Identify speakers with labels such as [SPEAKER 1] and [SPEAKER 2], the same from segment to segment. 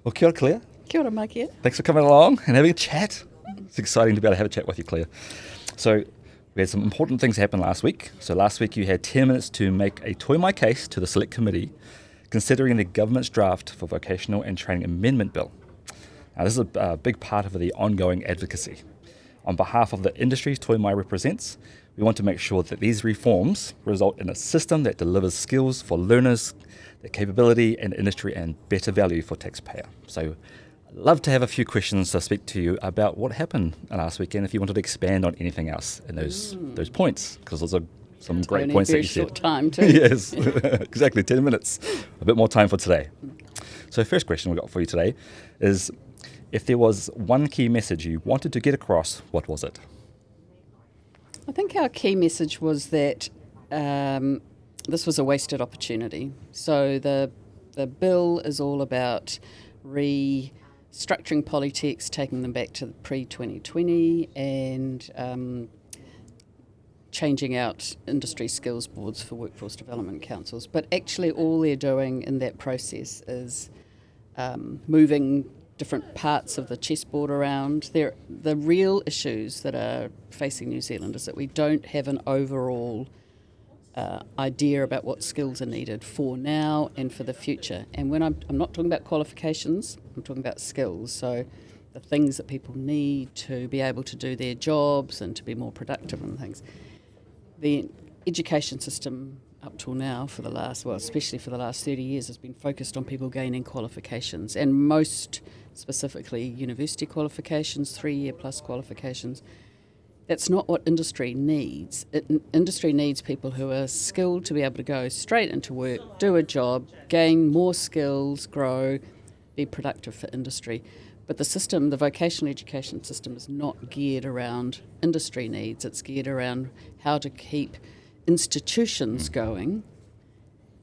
[SPEAKER 1] Well, kia ora, Claire.
[SPEAKER 2] Kia ora, Makia.
[SPEAKER 1] Thanks for coming along and having a chat. It's exciting to be able to have a chat with you, Claire. So we had some important things happen last week. So last week you had 10 minutes to make a toi mai case to the Select Committee considering the government's draft for Vocational and Training Amendment Bill. Now, this is a big part of the ongoing advocacy. On behalf of the industries toi mai represents, we want to make sure that these reforms result in a system that delivers skills for learners, their capability and industry, and better value for taxpayer. So I'd love to have a few questions to speak to you about what happened last weekend, if you wanted to expand on anything else in those points, because those are some great points that you said.
[SPEAKER 2] Only a very short time too.
[SPEAKER 1] Yes, exactly, 10 minutes. A bit more time for today. So the first question we've got for you today is, if there was one key message you wanted to get across, what was it?
[SPEAKER 2] I think our key message was that this was a wasted opportunity. So the bill is all about restructuring Polytechs, taking them back to pre-2020 and changing out industry skills boards for workforce development councils. But actually all they're doing in that process is moving different parts of the chessboard around. The real issues that are facing New Zealand is that we don't have an overall idea about what skills are needed for now and for the future. And when I'm not talking about qualifications, I'm talking about skills. So the things that people need to be able to do their jobs and to be more productive and things. The education system up till now especially for the last 30 years has been focused on people gaining qualifications, and most specifically university qualifications, 3-year plus qualifications. That's not what industry needs. Industry needs people who are skilled to be able to go straight into work, do a job, gain more skills, grow, be productive for industry. But the vocational education system is not geared around industry needs. It's geared around how to keep institutions going,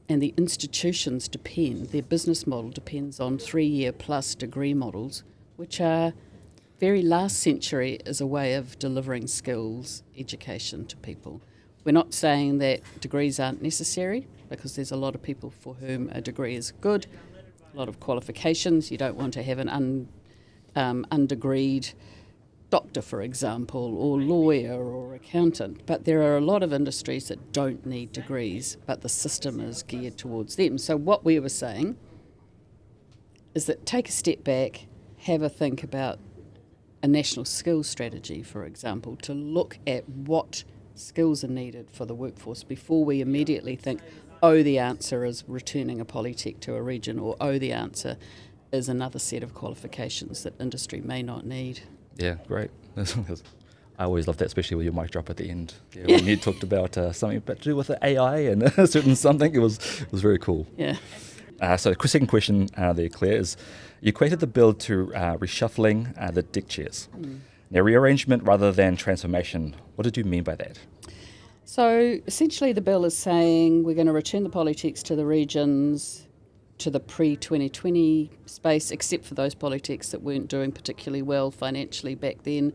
[SPEAKER 2] and the institutions their business model depends on 3-year plus degree models, which are very last century as a way of delivering skills education to people. We're not saying that degrees aren't necessary, because there's a lot of people for whom a degree is good, a lot of qualifications. You don't want to have an undegreed doctor, for example, or lawyer or accountant. But there are a lot of industries that don't need degrees, but the system is geared towards them. So what we were saying is that take a step back, have a think about a national skills strategy, for example, to look at what skills are needed for the workforce before we immediately think, oh, the answer is returning a polytech to a region, or oh, the answer is another set of qualifications that industry may not need.
[SPEAKER 1] Yeah, great. I always love that, especially with your mic drop at the end. Yeah, when you talked about something to do with the AI and a certain something, it was very cool.
[SPEAKER 2] Yeah.
[SPEAKER 1] So the second question there, Claire, is you equated the bill to reshuffling the deck chairs. Now, rearrangement rather than transformation. What did you mean by that?
[SPEAKER 2] So essentially the bill is saying we're going to return the polytechs to the regions, to the pre-2020 space, except for those polytechs that weren't doing particularly well financially back then.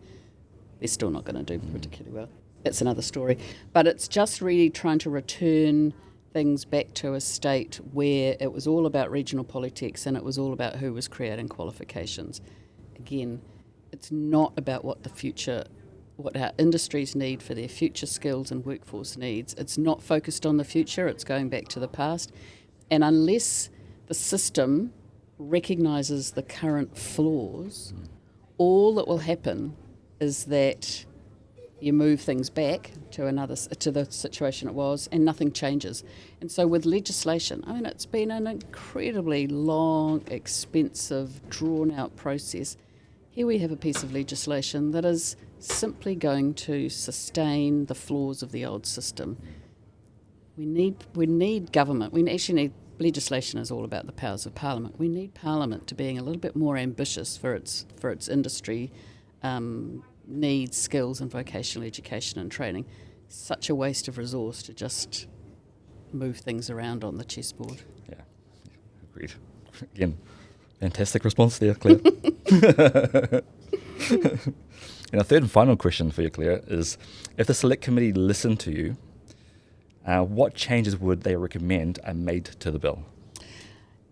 [SPEAKER 2] They're still not going to do particularly well. That's another story. But it's just really trying to return things back to a state where it was all about regional polytechs and it was all about who was creating qualifications. Again, it's not about what our industries need for their future skills and workforce needs. It's not focused on the future, it's going back to the past. And unless the system recognises the current flaws, all that will happen is that you move things back to the situation it was, and nothing changes. And so with legislation, it's been an incredibly long, expensive, drawn-out process. Here we have a piece of legislation that is simply going to sustain the flaws of the old system. We need government. We actually need legislation. Is all about the powers of Parliament. We need Parliament to being a little bit more ambitious for its industry needs, skills and vocational education and training. Such a waste of resource to just move things around on the chessboard.
[SPEAKER 1] Yeah, agreed. Again, fantastic response there, Claire. And our third and final question for you, Claire, is if the Select Committee listened to you, what changes would they recommend are made to the bill?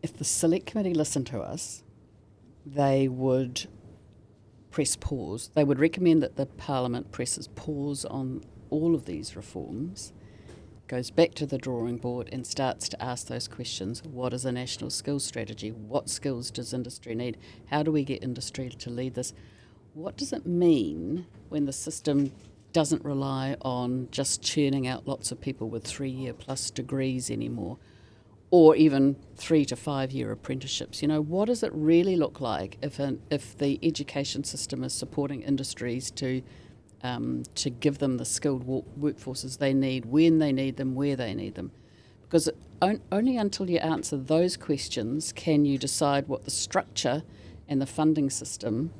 [SPEAKER 2] If the Select Committee listened to us, they would press pause. They would recommend that the Parliament presses pause on all of these reforms, goes back to the drawing board and starts to ask those questions. What is a national skills strategy? What skills does industry need? How do we get industry to lead this? What does it mean when the system doesn't rely on just churning out lots of people with 3-year plus degrees anymore, or even 3 to 5 year apprenticeships? You know, what does it really look like if the education system is supporting industries to give them the skilled workforces they need, when they need them, where they need them? Because only until you answer those questions can you decide what the structure and the funding system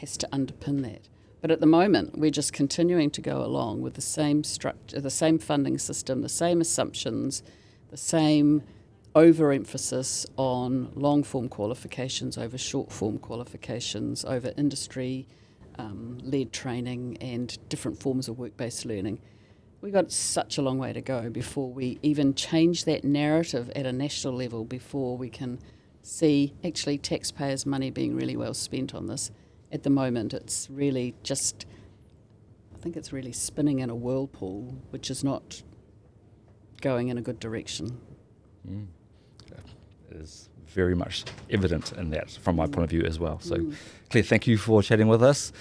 [SPEAKER 2] has to underpin that. But at the moment, we're just continuing to go along with the same structure, the same funding system, the same assumptions, the same overemphasis on long-form qualifications over short-form qualifications, over industry-led training and different forms of work-based learning. We've got such a long way to go before we even change that narrative at a national level, before we can see actually taxpayers' money being really well spent on this. At the moment, it's really just, I think it's really spinning in a whirlpool, which is not going in a good direction.
[SPEAKER 1] Mm. It is very much evident in that from my point of view as well. So, Claire, thank you for chatting with us.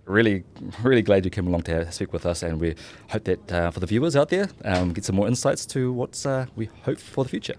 [SPEAKER 1] Really, really glad you came along to speak with us, and we hope that for the viewers out there, get some more insights to what we hope for the future.